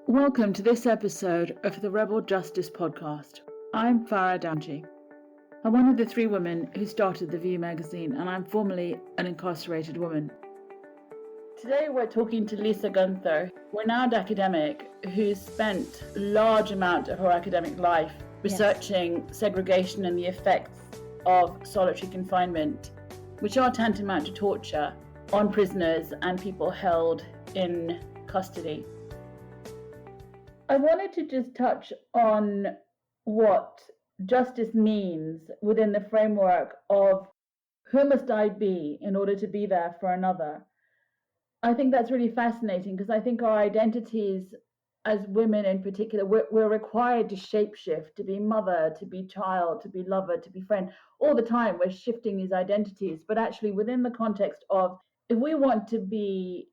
Welcome to this episode of the Rebel Justice Podcast. I'm Farah Damji. I'm one of the three women who started the View magazine, and I'm formerly an incarcerated woman. Today we're talking to Lisa Guenther, renowned academic who's spent a large amount of her academic life researching segregation and the effects of solitary confinement, which are tantamount to torture, on prisoners and people held in custody. I wanted to just touch on what justice means within the framework of who must I be in order to be there for another. I think that's really fascinating because I think our identities as women in particular, we're required to shapeshift, to be mother, to be child, to be lover, to be friend. All the time we're shifting these identities, but actually within the context of if we want to be,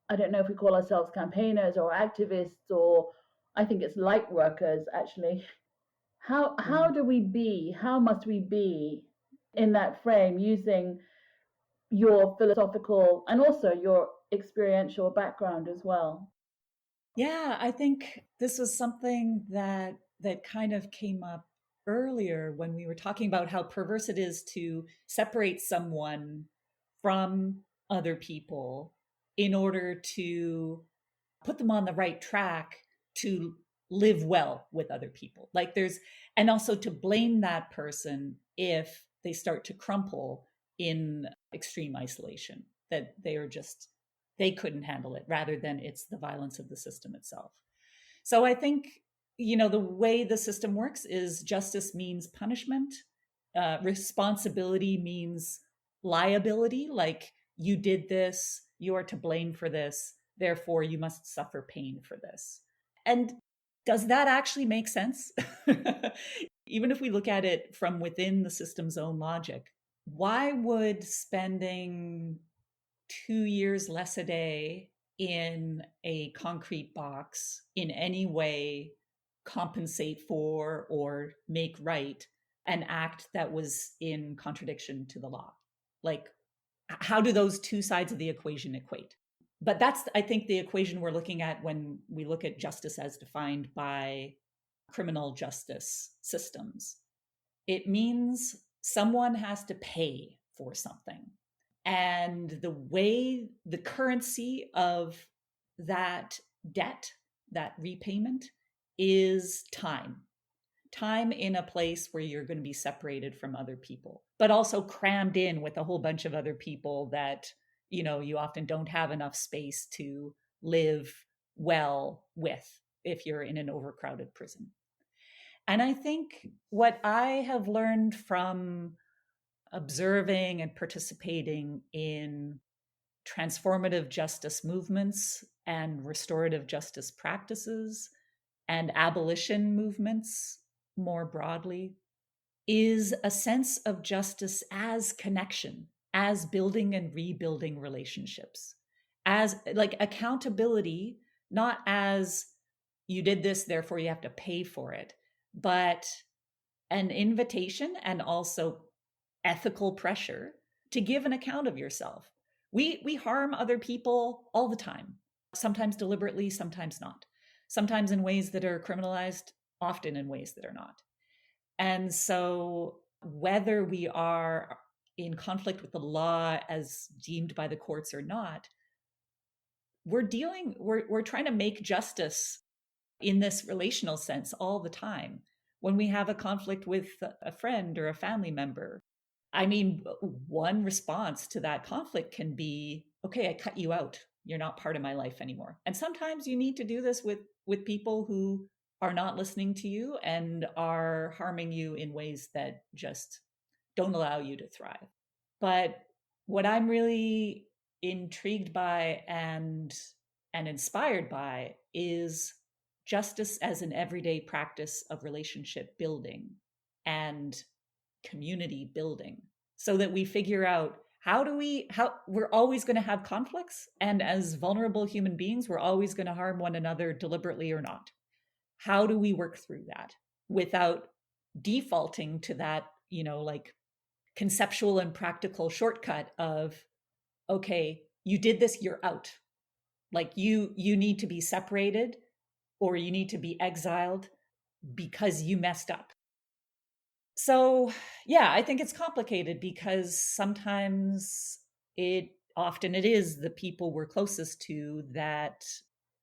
I don't know if we call ourselves campaigners or activists, or I think it's light workers actually. How do we be? How must we be in that frame using your philosophical and also your experiential background as well? Yeah, I think this was something that kind of came up earlier when we were talking about how perverse it is to separate someone from other people in order to put them on the right track to live well with other people. And also to blame that person if they start to crumple in extreme isolation, that they couldn't handle it, rather than it's the violence of the system itself. So I think, the way the system works is justice means punishment. Responsibility means liability, like you did this, you are to blame for this, therefore you must suffer pain for this. And does that actually make sense? Even if we look at it from within the system's own logic, why would spending 2 years less a day in a concrete box in any way compensate for or make right an act that was in contradiction to the law? Like, how do those two sides of the equation equate? But that's, I think, the equation we're looking at when we look at justice as defined by criminal justice systems. It means someone has to pay for something. And the currency of that debt, that repayment, is time. Time in a place where you're going to be separated from other people, but also crammed in with a whole bunch of other people that, you often don't have enough space to live well with if you're in an overcrowded prison. And I think what I have learned from observing and participating in transformative justice movements and restorative justice practices and abolition movements more broadly is a sense of justice as connection, as building and rebuilding relationships, as like accountability, not as you did this, therefore you have to pay for it, but an invitation and also ethical pressure to give an account of yourself. We harm other people all the time, sometimes deliberately, sometimes not, sometimes in ways that are criminalized, often in ways that are not. And so whether we are in conflict with the law as deemed by the courts or not, we're trying to make justice in this relational sense all the time. When we have a conflict with a friend or a family member, I mean, one response to that conflict can be, okay, I cut you out. You're not part of my life anymore. And sometimes you need to do this with people who are not listening to you and are harming you in ways that just don't allow you to thrive. But what I'm really intrigued by and inspired by is justice as an everyday practice of relationship building and community building, so that we figure out how we're always going to have conflicts, and as vulnerable human beings we're always going to harm one another, deliberately or not. How do we work through that without defaulting to that, like conceptual and practical shortcut of, okay, you did this, you're out. Like you need to be separated or you need to be exiled because you messed up. So, yeah, I think it's complicated because sometimes often it is the people we're closest to that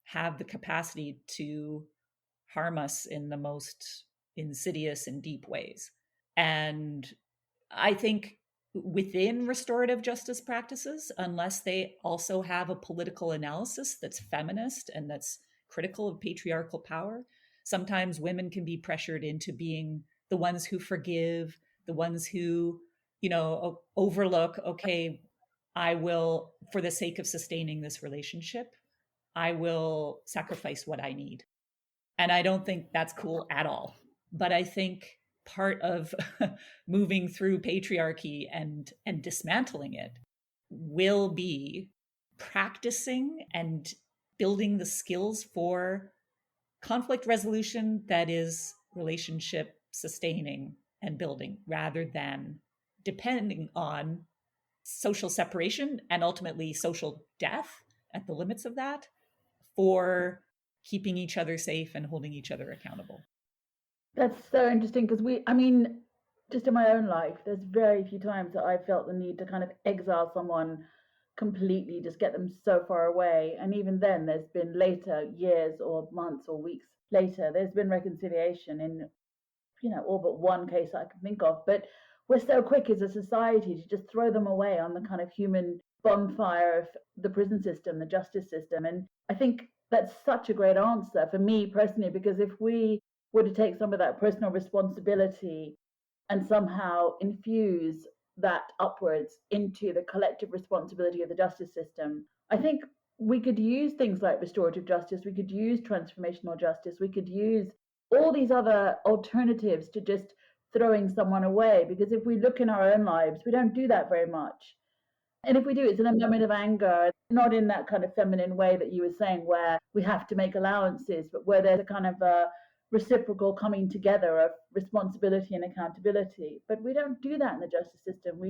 have the capacity to harm us in the most insidious and deep ways. And I think within restorative justice practices, unless they also have a political analysis that's feminist and that's critical of patriarchal power, sometimes women can be pressured into being the ones who forgive, the ones who, overlook, okay, I will, for the sake of sustaining this relationship, I will sacrifice what I need. And I don't think that's cool at all. But I think part of moving through patriarchy and dismantling it will be practicing and building the skills for conflict resolution that is relationship sustaining and building, rather than depending on social separation and ultimately social death at the limits of that for keeping each other safe and holding each other accountable. That's so interesting because just in my own life, there's very few times that I felt the need to kind of exile someone completely, just get them so far away. And even then, there's been later, years or months or weeks later, there's been reconciliation in, all but one case I can think of. But we're so quick as a society to just throw them away on the kind of human bonfire of the prison system, the justice system. And I think that's such a great answer for me personally, because if we were to take some of that personal responsibility and somehow infuse that upwards into the collective responsibility of the justice system, I think we could use things like restorative justice, we could use transformational justice, we could use all these other alternatives to just throwing someone away. Because if we look in our own lives, we don't do that very much. And if we do, it's in a moment of anger, not in that kind of feminine way that you were saying, where we have to make allowances, but where there's a kind of a reciprocal coming together of responsibility and accountability. But we don't do that in the justice system.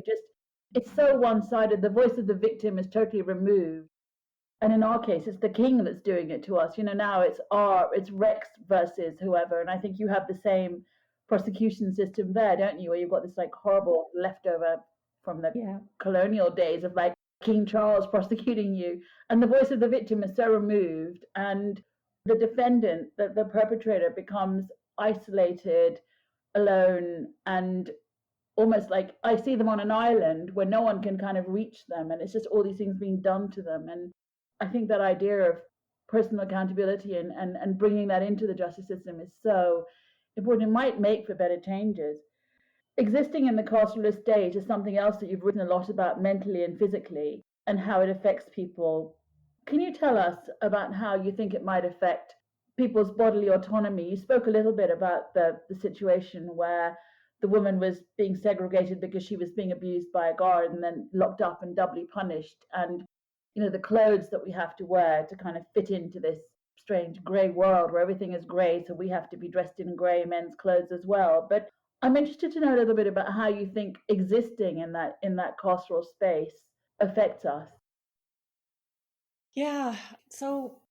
It's so one sided. The voice of the victim is totally removed. And in our case, it's the king that's doing it to us. Now it's Rex versus whoever. And I think you have the same prosecution system there, don't you? Where you've got this like horrible leftover from the colonial days of like King Charles prosecuting you. And the voice of the victim is so removed. And the defendant, the perpetrator, becomes isolated, alone, and almost like I see them on an island where no one can kind of reach them. And it's just all these things being done to them. And I think that idea of personal accountability and bringing that into the justice system is so important. It might make for better changes. Existing in the carceral state is something else that you've written a lot about mentally and physically and how it affects people. Can you tell us about how you think it might affect people's bodily autonomy? You spoke a little bit about the situation where the woman was being segregated because she was being abused by a guard and then locked up and doubly punished. And the clothes that we have to wear to kind of fit into this strange grey world where everything is grey, so we have to be dressed in grey men's clothes as well. But I'm interested to know a little bit about how you think existing in that carceral space affects us. Yeah. So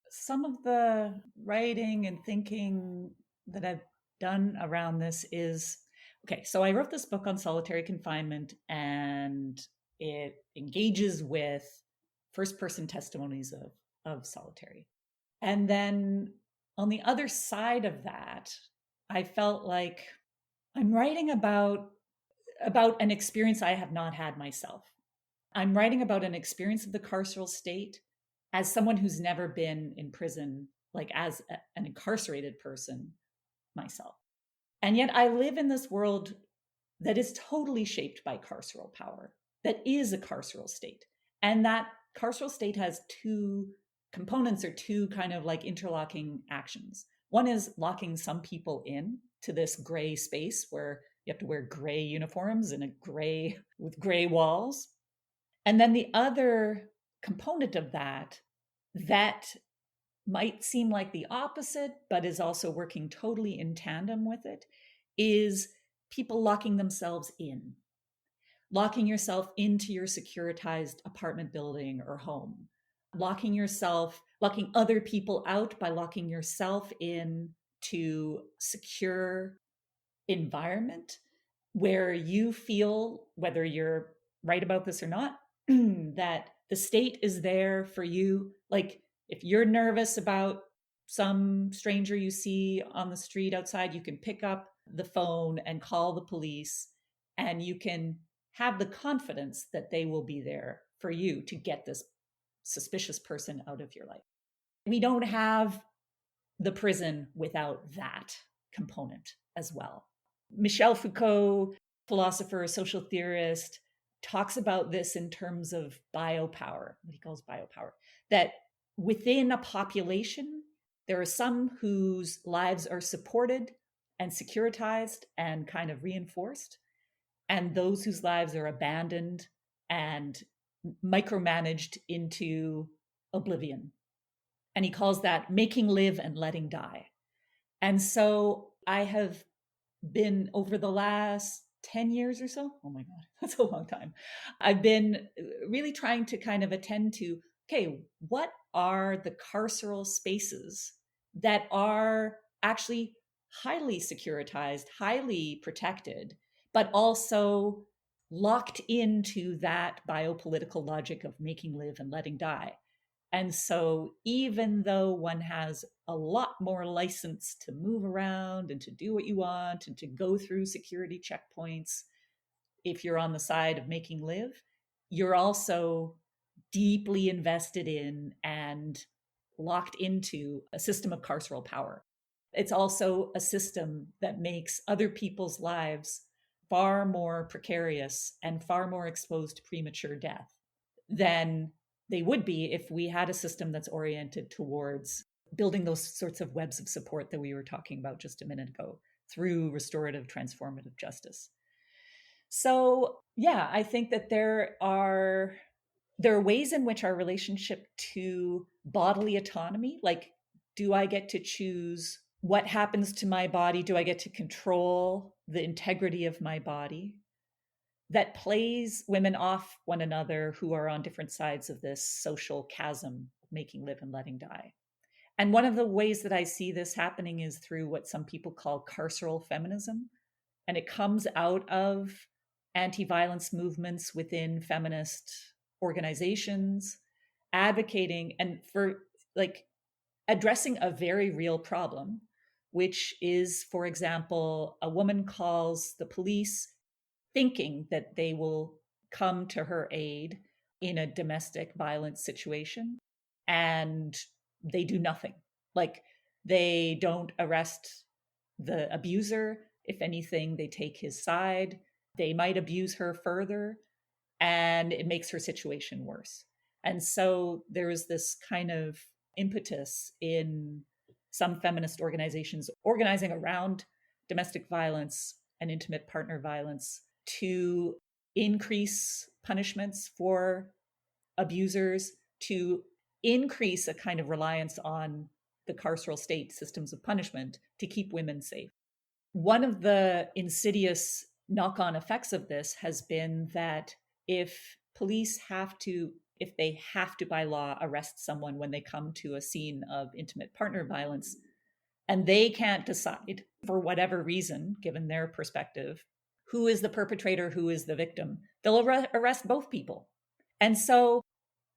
some of the writing and thinking that I've done around this is, okay, so I wrote this book on solitary confinement, and it engages with first-person testimonies of solitary. And then on the other side of that, I felt like I'm writing about an experience I have not had myself. I'm writing about an experience of the carceral state as someone who's never been in prison, like as an incarcerated person myself. And yet I live in this world that is totally shaped by carceral power, that is a carceral state. And that carceral state has two components, or two kind of like interlocking actions. One is locking some people in to this gray space where you have to wear gray uniforms and with gray walls. And then the other component of that might seem like the opposite, but is also working totally in tandem with it, is people locking themselves in, locking yourself into your securitized apartment building or home, locking yourself, locking other people out by locking yourself in to secure environment where you feel, whether you're right about this or not, that the state is there for you. Like if you're nervous about some stranger you see on the street outside, you can pick up the phone and call the police, and you can have the confidence that they will be there for you to get this suspicious person out of your life. We don't have the prison without that component as well. Michel Foucault, philosopher, social theorist, talks about this in terms of biopower, what he calls biopower, that within a population, there are some whose lives are supported and securitized and kind of reinforced, and those whose lives are abandoned and micromanaged into oblivion. And he calls that making live and letting die. And so I have been, over the last 10 years or so, oh my God, that's a long time. I've been really trying to kind of attend to, okay, what are the carceral spaces that are actually highly securitized, highly protected, but also locked into that biopolitical logic of making live and letting die. And so even though one has a lot more license to move around and to do what you want and to go through security checkpoints, if you're on the side of making live, you're also deeply invested in and locked into a system of carceral power. It's also a system that makes other people's lives far more precarious and far more exposed to premature death than they would be if we had a system that's oriented towards building those sorts of webs of support that we were talking about just a minute ago through restorative transformative justice. So, yeah, I think that there are ways in which our relationship to bodily autonomy, like, do I get to choose what happens to my body? Do I get to control the integrity of my body? That plays women off one another who are on different sides of this social chasm, making live and letting die. And one of the ways that I see this happening is through what some people call carceral feminism. And it comes out of anti-violence movements within feminist organizations, advocating and for like addressing a very real problem, which is, for example, a woman calls the police thinking that they will come to her aid in a domestic violence situation, and they do nothing. Like, they don't arrest the abuser. If anything, they take his side. They might abuse her further, and it makes her situation worse. And so there is this kind of impetus in some feminist organizations organizing around domestic violence and intimate partner violence to increase punishments for abusers, to increase a kind of reliance on the carceral state systems of punishment to keep women safe. One of the insidious knock-on effects of this has been that if police if they have to by law arrest someone when they come to a scene of intimate partner violence, and they can't decide for whatever reason, given their perspective, who is the perpetrator, who is the victim, they'll arrest both people. And so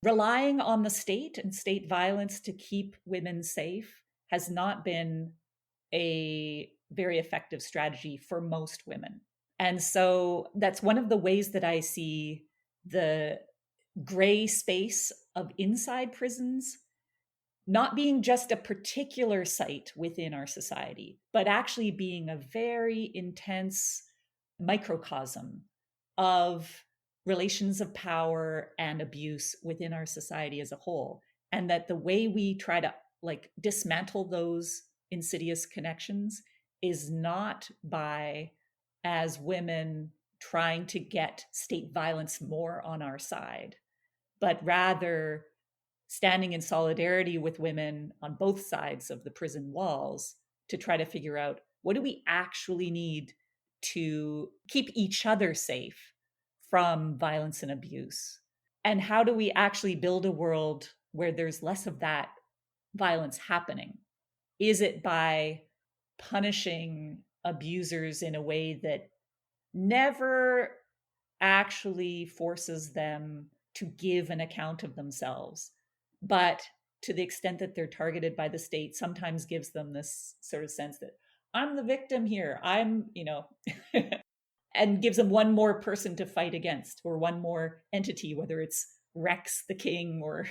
relying on the state and state violence to keep women safe has not been a very effective strategy for most women. And so that's one of the ways that I see the gray space of inside prisons not being just a particular site within our society, but actually being a very intense microcosm of relations of power and abuse within our society as a whole. And that the way we try to dismantle those insidious connections is not by, as women, trying to get state violence more on our side, but rather standing in solidarity with women on both sides of the prison walls to try to figure out, what do we actually need to keep each other safe from violence and abuse? And how do we actually build a world where there's less of that violence happening? Is it by punishing abusers in a way that never actually forces them to give an account of themselves, but to the extent that they're targeted by the state, sometimes gives them this sort of sense that I'm the victim here. And gives them one more person to fight against, or one more entity, whether it's Rex the king or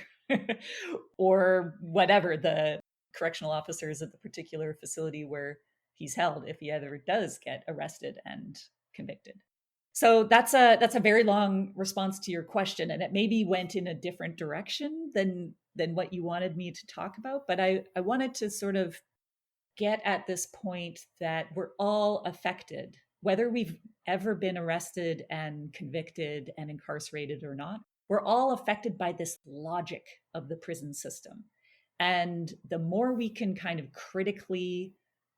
or whatever, the correctional officers at the particular facility where he's held, if he ever does get arrested and convicted. So that's a very long response to your question, and it maybe went in a different direction than what you wanted me to talk about. But I wanted to sort of get at this point that we're all affected, whether we've ever been arrested and convicted and incarcerated or not. We're all affected by this logic of the prison system. And the more we can kind of critically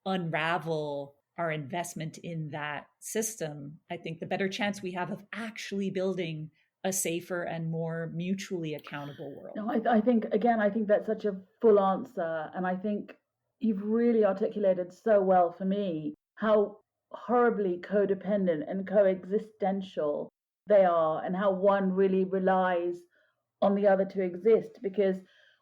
unravel our investment in that system, I think the better chance we have of actually building a safer and more mutually accountable world. No, I think, again, I think that's such a full answer. And I think you've really articulated so well for me how horribly codependent and coexistential they are, and how one really relies on the other to exist, because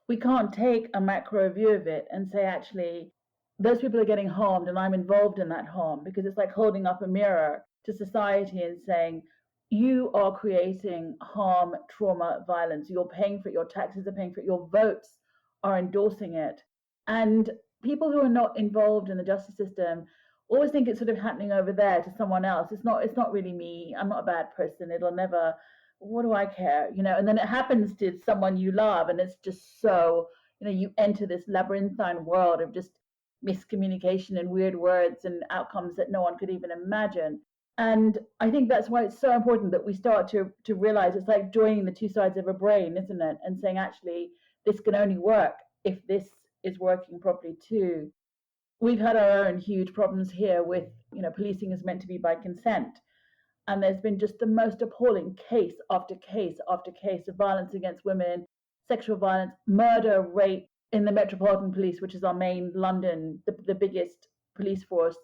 we can't take a macro view of it and say, actually, those people are getting harmed and I'm involved in that harm, because it's like holding up a mirror to society and saying, you are creating harm, trauma, violence. You're paying for it. Your taxes are paying for it. Your votes are endorsing it. And people who are not involved in the justice system always think it's sort of happening over there to someone else. It's not really me. I'm not a bad person. It'll never, what do I care? And then it happens to someone you love, and it's just so, you enter this labyrinthine world of just miscommunication and weird words and outcomes that no one could even imagine. And I think that's why it's so important that we start to realize it's like joining the two sides of a brain, isn't it? And saying, actually, this can only work if this is working properly too. We've had our own huge problems here with, policing is meant to be by consent. And there's been just the most appalling case after case after case of violence against women, sexual violence, murder, rape in the Metropolitan Police, which is our main London, the biggest police force,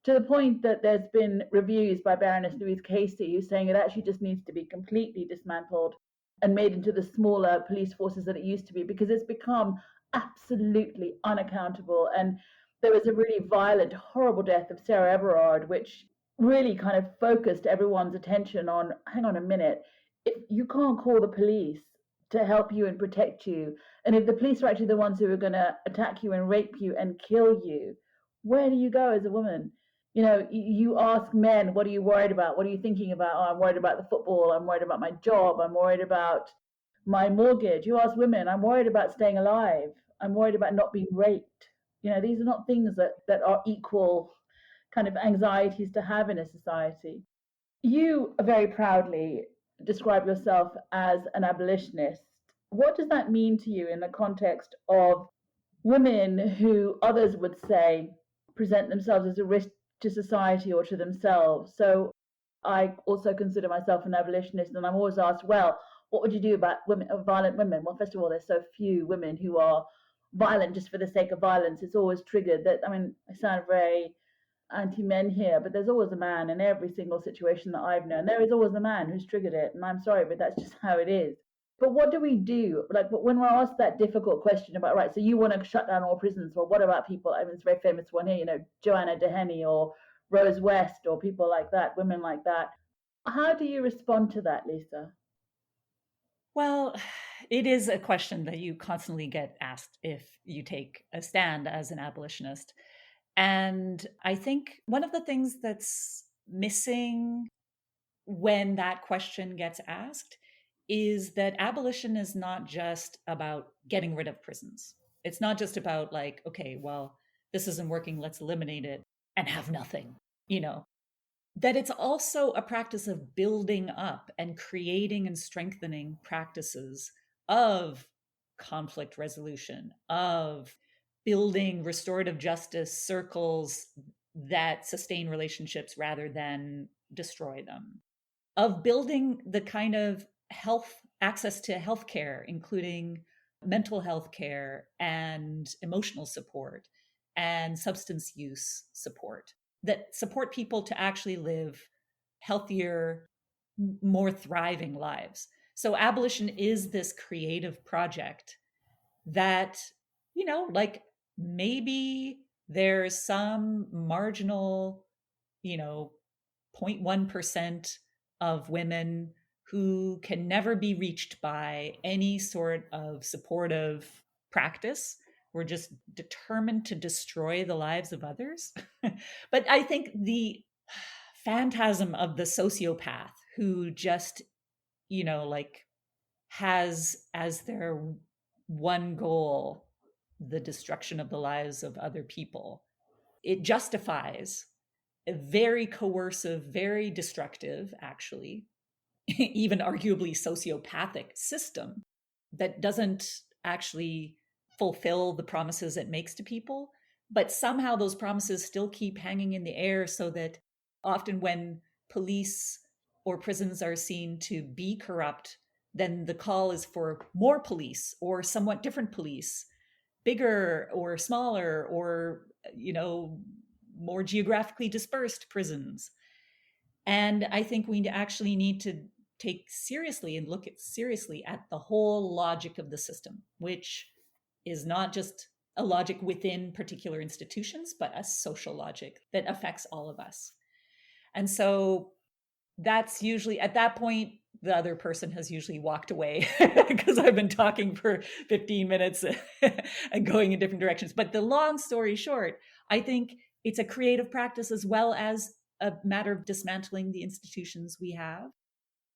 to the point that there's been reviews by Baroness Louise Casey who's saying it actually just needs to be completely dismantled and made into the smaller police forces that it used to be, because it's become absolutely unaccountable. And there was a really violent, horrible death of Sarah Everard, which really kind of focused everyone's attention on, hang on a minute, if you can't call the police to help you and protect you, and if the police are actually the ones who are going to attack you and rape you and kill you, where do you go as a woman? You ask men, what are you worried about? What are you thinking about? Oh, I'm worried about the football. I'm worried about my job. I'm worried about my mortgage. You ask women, I'm worried about staying alive. I'm worried about not being raped. These are not things that are equal kind of anxieties to have in a society. You very proudly describe yourself as an abolitionist. What does that mean to you in the context of women who others would say present themselves as a risk to society or to themselves? So I also consider myself an abolitionist, and I'm always asked, well, what would you do about violent women? Well, first of all, there's so few women who are violent just for the sake of violence. It's always triggered that, I sound very anti-men here, but there's always a man in every single situation that I've known. There is always a man who's triggered it, and I'm sorry, but that's just how it is. But what do we do? Like, when we're asked that difficult question about, right, so you want to shut down all prisons, well, what about people? It's a very famous one here, Joanna Dehenny or Rose West or people like that, women like that. How do you respond to that, Lisa? Well, it is a question that you constantly get asked if you take a stand as an abolitionist. And I think one of the things that's missing when that question gets asked is that abolition is not just about getting rid of prisons. It's not just about like, okay, well, this isn't working, let's eliminate it and have nothing, that it's also a practice of building up and creating and strengthening practices of conflict resolution, of building restorative justice circles that sustain relationships rather than destroy them, of building the kind of health access to healthcare, including mental health care and emotional support and substance use support that support people to actually live healthier, more thriving lives. So abolition is this creative project that, like maybe there's some marginal, 0.1% of women who can never be reached by any sort of supportive practice. We're just determined to destroy the lives of others. But I think the phantasm of the sociopath who just, like has as their one goal the destruction of the lives of other people, it justifies a very coercive, very destructive, actually, even arguably sociopathic system that doesn't actually fulfill the promises it makes to people. But somehow those promises still keep hanging in the air, so that often when police or prisons are seen to be corrupt, then the call is for more police or somewhat different police, bigger or smaller, or, more geographically dispersed prisons. And I think we actually need to take seriously and look at seriously at the whole logic of the system, which is not just a logic within particular institutions, but a social logic that affects all of us. And so that's usually, at that point, the other person has usually walked away because I've been talking for 15 minutes and going in different directions. But the long story short, I think it's a creative practice as well as a matter of dismantling the institutions we have,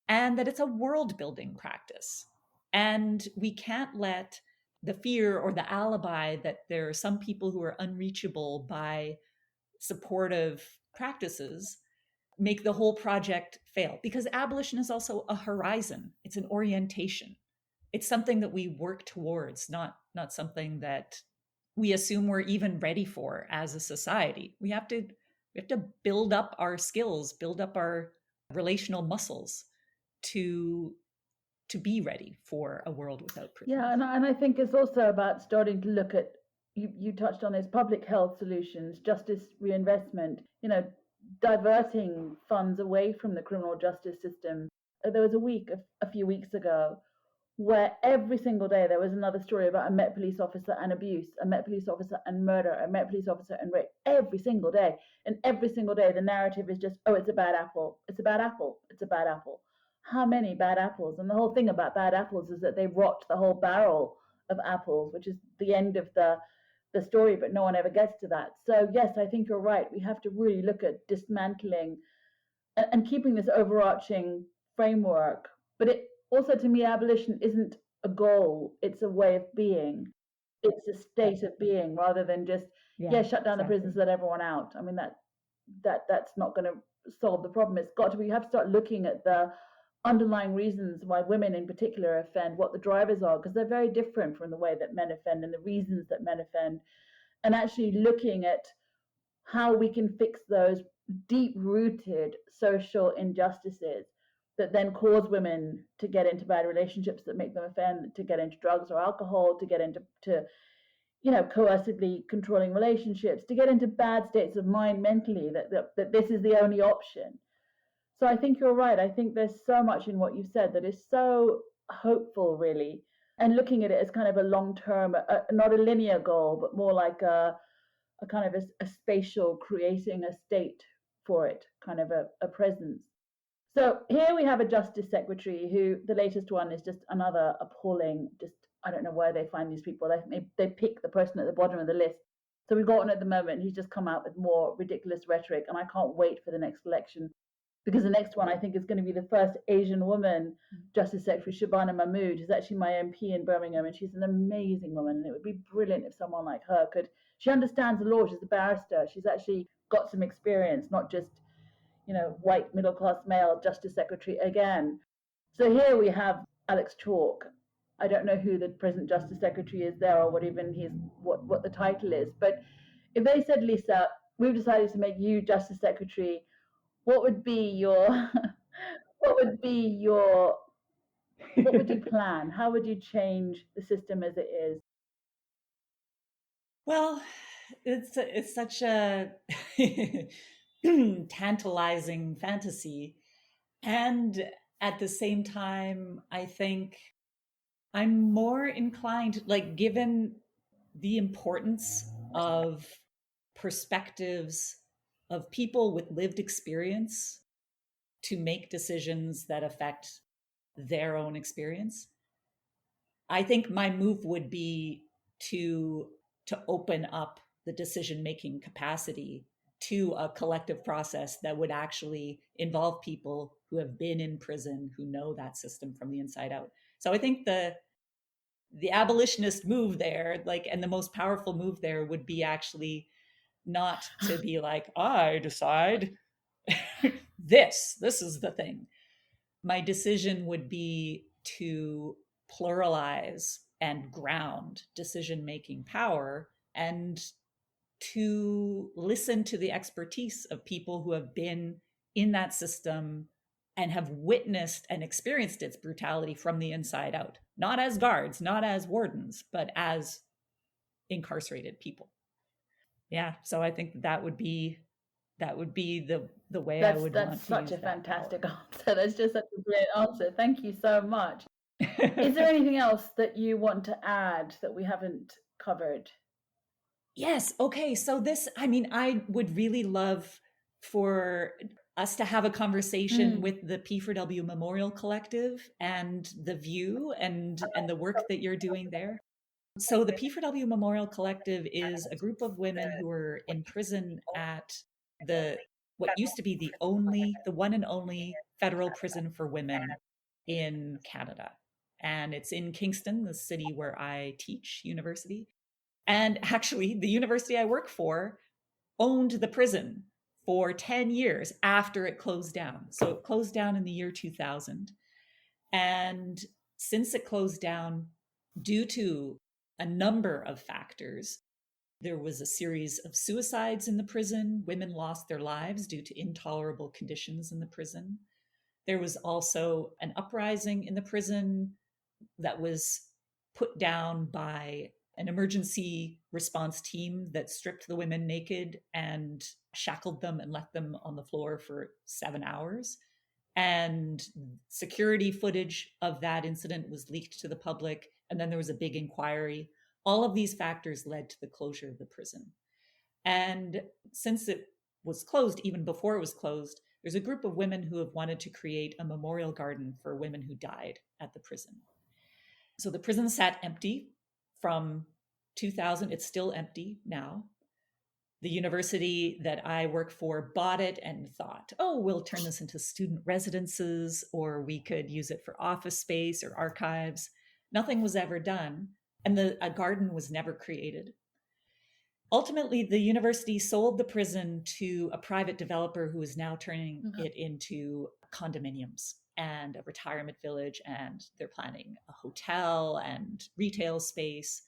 and that it's a world building practice. And we can't let the fear or the alibi that there are some people who are unreachable by supportive practices make the whole project fail. Because abolition is also a horizon. It's an orientation. It's something that we work towards, not something that we assume we're even ready for as a society. We have to build up our skills, build up our relational muscles to be ready for a world without prisons. Yeah, and I think it's also about starting to look at, you touched on this, public health solutions, justice reinvestment, diverting funds away from the criminal justice system. There was a few weeks ago, where every single day there was another story about a Met police officer and abuse, a Met police officer and murder, a Met police officer and rape, every single day. And every single day the narrative is just, oh, it's a bad apple, it's a bad apple, it's a bad apple. How many bad apples? And the whole thing about bad apples is that they rot the whole barrel of apples, which is the end of the story, but no one ever gets to that. So yes, I think you're right. We have to really look at dismantling and keeping this overarching framework. But it also, to me, abolition isn't a goal, it's a way of being. It's a state of being rather than just, shut down the prisons, let everyone out. I mean, that's not going to solve the problem. It's got to be, you have to start looking at the underlying reasons why women in particular offend, what the drivers are, because they're very different from the way that men offend and the reasons that men offend, and actually looking at how we can fix those deep-rooted social injustices that then cause women to get into bad relationships that make them offend, to get into drugs or alcohol, to get into coercively controlling relationships, to get into bad states of mind mentally, that this is the only option. So I think you're right. I think there's so much in what you've said that is so hopeful, really, and looking at it as kind of a long-term, not a linear goal, but more like a kind of a spatial, creating a state for it, kind of a presence. So here we have a justice secretary who, the latest one is just another appalling, just, I don't know where they find these people. They pick the person at the bottom of the list. So we've got one at the moment. He's just come out with more ridiculous rhetoric, and I can't wait for the next election, because the next one I think is going to be the first Asian woman Justice Secretary, Shabana Mahmood, who's actually my MP in Birmingham, and she's an amazing woman, and it would be brilliant if someone like her could, she understands the law, she's a barrister, she's actually got some experience, not just, white middle-class male Justice Secretary again. So here we have Alex Chalk. I don't know who the present Justice Secretary is there, or what the title is, but if they said, Lisa, we've decided to make you Justice Secretary, what would be your What would you plan? How would you change the system as it is? Well, it's such a tantalizing fantasy. And at the same time, I think I'm more inclined, like, given the importance of perspectives of people with lived experience to make decisions that affect their own experience, I think my move would be to open up the decision making capacity to a collective process that would actually involve people who have been in prison, who know that system from the inside out. So I think the abolitionist move there, like, and the most powerful move there would be actually not to be like, I decide this is the thing. My decision would be to pluralize and ground decision making power, and to listen to the expertise of people who have been in that system and have witnessed and experienced its brutality from the inside out, not as guards, not as wardens, but as incarcerated people. Yeah, so I think that would be the way I would want to such use a that fantastic power. answer. That's just such a great answer. Thank you so much. Is there anything else that you want to add that we haven't covered? Yes. Okay. So I would really love for us to have a conversation with the P4W Memorial Collective and the View and the work that you're doing there. So the P4W Memorial Collective is a group of women who are in prison at the what used to be the one and only federal prison for women in Canada. And it's in Kingston, the city where I teach university. And actually, the university I work for owned the prison for 10 years after it closed down. So it closed down in the year 2000. And since it closed down, due to a number of factors, there was a series of suicides in the prison. Women lost their lives due to intolerable conditions in the prison. There was also an uprising in the prison that was put down by an emergency response team that stripped the women naked and shackled them and left them on the floor for 7 hours. And security footage of that incident was leaked to the public. And then there was a big inquiry. All of these factors led to the closure of the prison. And since it was closed, even before it was closed, there's a group of women who have wanted to create a memorial garden for women who died at the prison. So the prison sat empty from 2000. It's still empty now. The university that I work for bought it and thought, oh, we'll turn this into student residences, or we could use it for office space or archives. Nothing was ever done, and a garden was never created. Ultimately, the university sold the prison to a private developer who is now turning it into condominiums and a retirement village, and they're planning a hotel and retail space.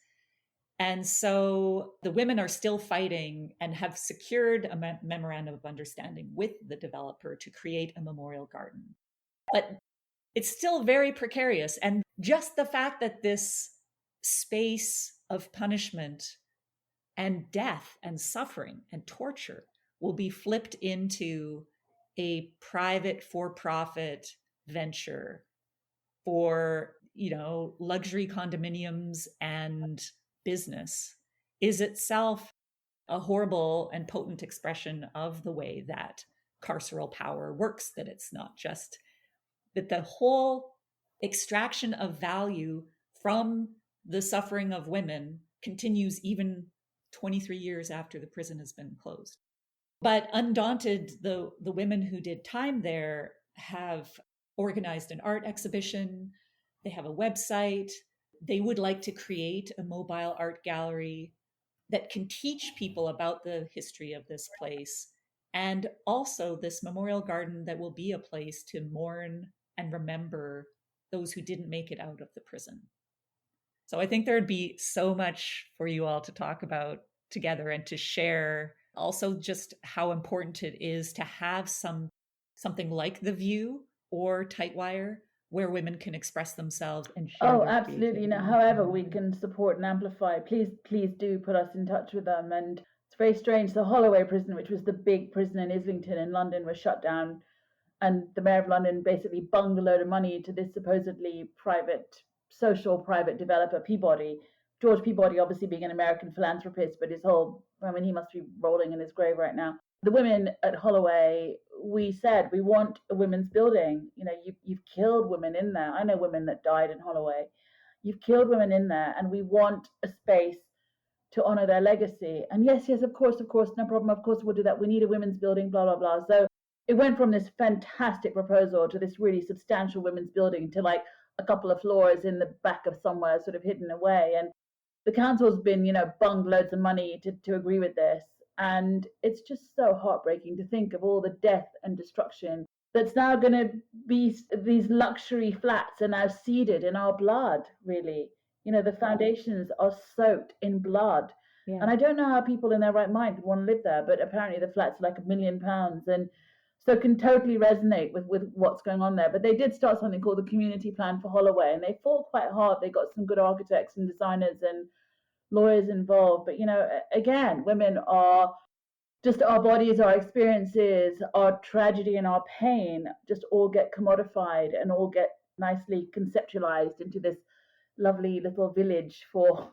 And so the women are still fighting and have secured a memorandum of understanding with the developer to create a memorial garden. But it's still very precarious. And just the fact that this space of punishment and death and suffering and torture will be flipped into a private for-profit venture for, luxury condominiums and business is itself a horrible and potent expression of the way that carceral power works, that it's not just that the whole extraction of value from the suffering of women continues even 23 years after the prison has been closed. But undaunted, the women who did time there have organized an art exhibition. They have a website. They would like to create a mobile art gallery that can teach people about the history of this place, and also this memorial garden that will be a place to mourn and remember those who didn't make it out of the prison. So I think there'd be so much for you all to talk about together and to share, also just how important it is to have something like The View or Tightwire where women can express themselves and share Oh, their absolutely. You know, creativity. however we can support and amplify, please do put us in touch with them. And it's very strange. The Holloway prison, which was the big prison in Islington in London, was shut down, and the mayor of London basically bunged a load of money to this supposedly social private developer, Peabody. George Peabody, obviously being an American philanthropist, but he must be rolling in his grave right now. The women at Holloway, we said we want a women's building. You know, you've killed women in there. I know women that died in Holloway. You've killed women in there, and we want a space to honor their legacy. And yes, of course, no problem. Of course, we'll do that. We need a women's building, blah, blah, blah. So it went from this fantastic proposal to this really substantial women's building to like a couple of floors in the back of somewhere, sort of hidden away. And the council's been, bunged loads of money to agree with this. And it's just so heartbreaking to think of all the death and destruction that's now going to be. These luxury flats are now seeded in our blood, really. The foundations are soaked in blood. Yeah. And I don't know how people in their right mind would want to live there, but apparently the flats are like £1 million. And so can totally resonate with what's going on there. But they did start something called the Community Plan for Holloway, and they fought quite hard. They got some good architects and designers and lawyers involved. But, again, women are just our bodies, our experiences, our tragedy and our pain just all get commodified and all get nicely conceptualized into this lovely little village for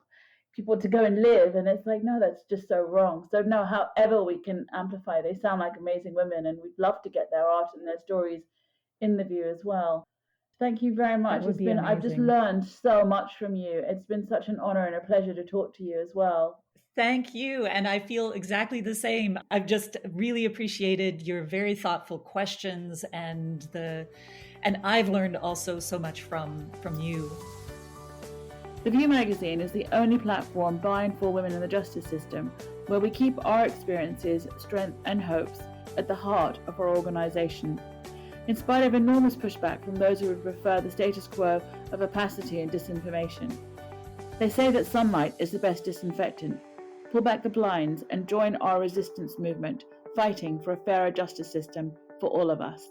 people to go and live. And it's like, no, that's just so wrong. So no, however we can amplify, they sound like amazing women, and we'd love to get their art and their stories in the view as well. Thank you very much. I've just learned so much from you. It's been such an honor and a pleasure to talk to you as well. Thank you. And I feel exactly the same. I've just really appreciated your very thoughtful questions, and I've learned also so much from you. The View magazine is the only platform by and for women in the justice system where we keep our experiences, strength and hopes at the heart of our organisation. In spite of enormous pushback from those who would prefer the status quo of opacity and disinformation. They say that sunlight is the best disinfectant. Pull back the blinds and join our resistance movement, fighting for a fairer justice system for all of us.